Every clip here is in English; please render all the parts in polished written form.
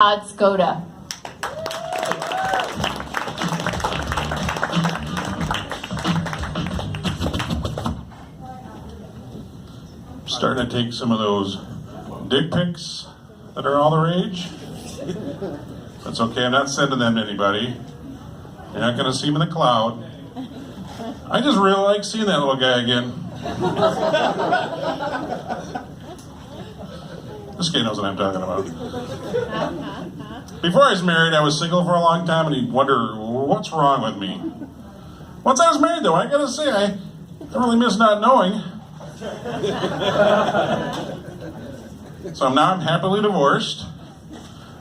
Skoda. Starting to take some of those dick pics that are all the rage. That's okay, I'm not sending them to anybody. You're not gonna see them in the cloud. I just really like seeing that little guy again. This guy knows what I'm talking about. Before I was married, I was single for a long time, and he'd wonder, what's wrong with me? Once I was married, though, I gotta say, I really miss not knowing. So now I'm happily divorced.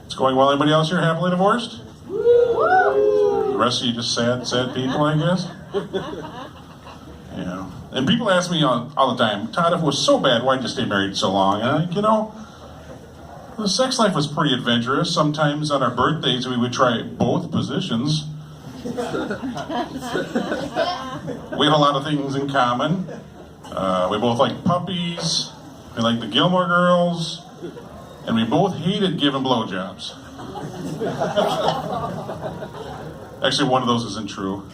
It's going well. Anybody else here happily divorced? The rest of you just sad people, I guess? Yeah. And people ask me all the time, Todd, if it was so bad, why'd you stay married so long? And I'm like, the sex life was pretty adventurous. Sometimes on our birthdays, we would try both positions. We had a lot of things in common. We both liked puppies, we liked the Gilmore Girls, and we both hated giving blowjobs. Actually, one of those isn't true,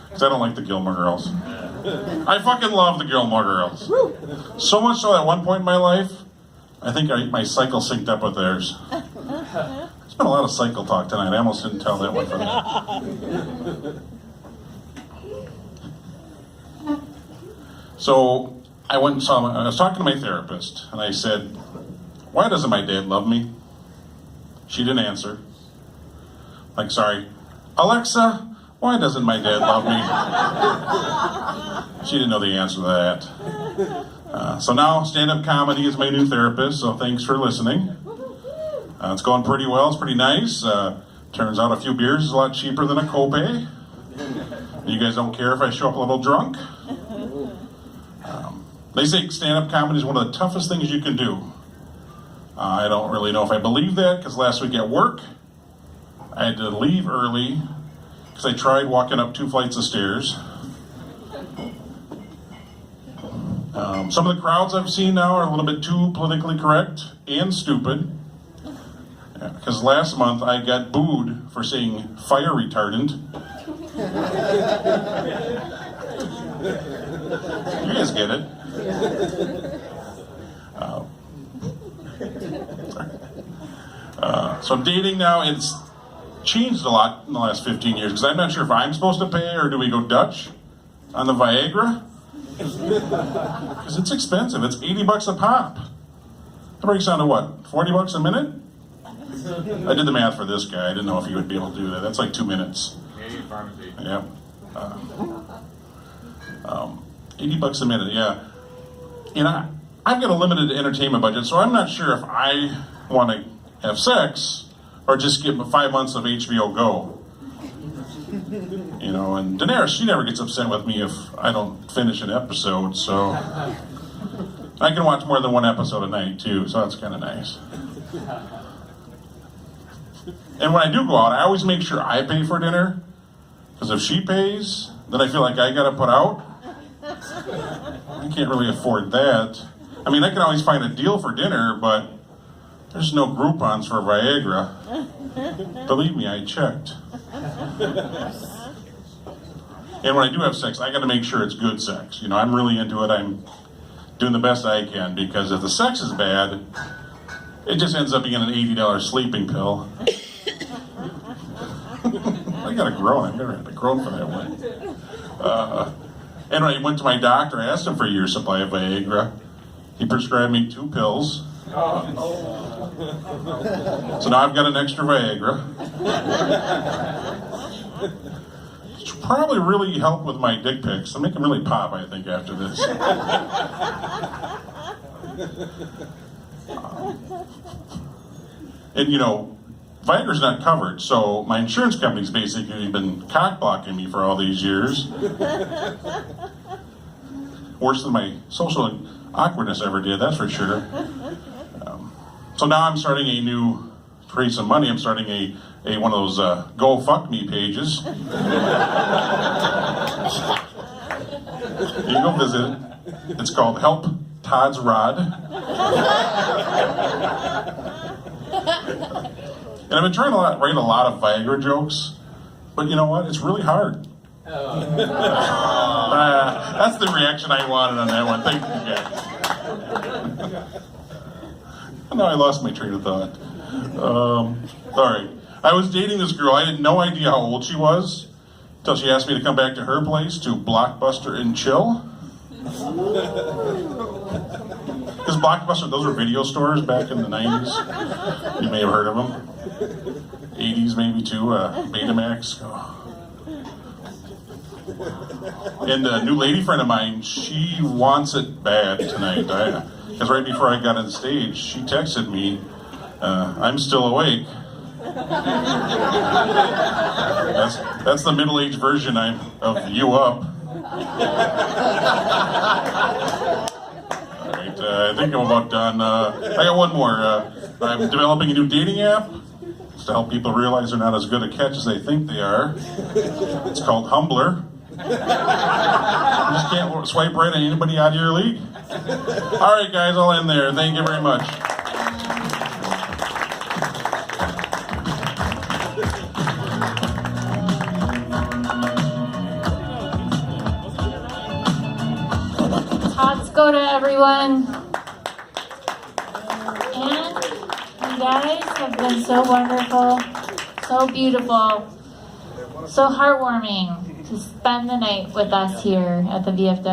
because I don't like the Gilmore Girls. I fucking love the Gilmore Girls. So much so at one point in my life, I think my cycle synced up with theirs. There's been a lot of cycle talk tonight. I almost didn't tell that one for that. So I went and saw I was talking to my therapist, and I said, why doesn't my dad love me? She didn't answer. Like, sorry, Alexa, why doesn't my dad love me? She didn't know the answer to that. So now stand-up comedy is my new therapist, so thanks for listening. It's going pretty well, it's pretty nice. Turns out a few beers is a lot cheaper than a copay. You guys don't care if I show up a little drunk? They say stand-up comedy is one of the toughest things you can do. I don't really know if I believe that, because last week at work, I had to leave early, because I tried walking up 2 flights of stairs. Some of the crowds I've seen now are a little bit too politically correct and stupid. Because last month I got booed for saying fire retardant. You guys get it. So I'm dating now. It's changed a lot in the last 15 years because I'm not sure if I'm supposed to pay or do we go Dutch on the Viagra? Because it's expensive. It's $80 a pop. That breaks down to what? $40 a minute? I did the math for this guy. I didn't know if he would be able to do that. That's like 2 minutes. Canadian pharmacy. Yep. $80 a minute, yeah. I've got a limited entertainment budget, so I'm not sure if I want to have sex or just give 5 months of HBO Go. And Daenerys, she never gets upset with me if I don't finish an episode, so I can watch more than one episode a night, too, so that's kind of nice. And when I do go out, I always make sure I pay for dinner, because if she pays, then I feel like I gotta put out. I can't really afford that. I mean, I can always find a deal for dinner, but there's no Groupons for Viagra. Believe me, I checked. And when I do have sex, I gotta make sure it's good sex. I'm really into it. I'm doing the best I can, because if the sex is bad, it just ends up being an $80 sleeping pill. I got a groan. I've never had a groan for that one. And when I went to my doctor, I asked him for a year's supply of Viagra. He prescribed me 2 pills. So now I've got an extra Viagra. Which will probably really help with my dick pics. I'll make them really pop, I think, after this. And Viagra's not covered, so my insurance company's basically been cock-blocking me for all these years. Worse than my social awkwardness ever did, that's for sure. So now I'm starting to raise some money, I'm starting one of those Go Fuck Me pages. You go visit it. It's called Help Todd's Rod. And I've been trying to write a lot of Viagra jokes, but you know what? It's really hard. That's the reaction I wanted on that one. Thank you, guys. Now I lost my train of thought. All right. I was dating this girl. I had no idea how old she was until she asked me to come back to her place to Blockbuster and chill. Because Blockbuster, those were video stores back in the 90s. You may have heard of them. 80s maybe too, Betamax. Oh. And a new lady friend of mine, she wants it bad tonight. Because right before I got on stage, she texted me, I'm still awake. That's the middle-aged version of you up. Alright, I think I'm about done. I got one more. I'm developing a new dating app to help people realize they're not as good a catch as they think they are. It's called Humbler. You just can't swipe right on anybody out of your league. Alright guys, I'll end there. Thank you very much. Let's go to everyone. And you guys have been so wonderful, so beautiful, so heartwarming to spend the night with us here at the VFW.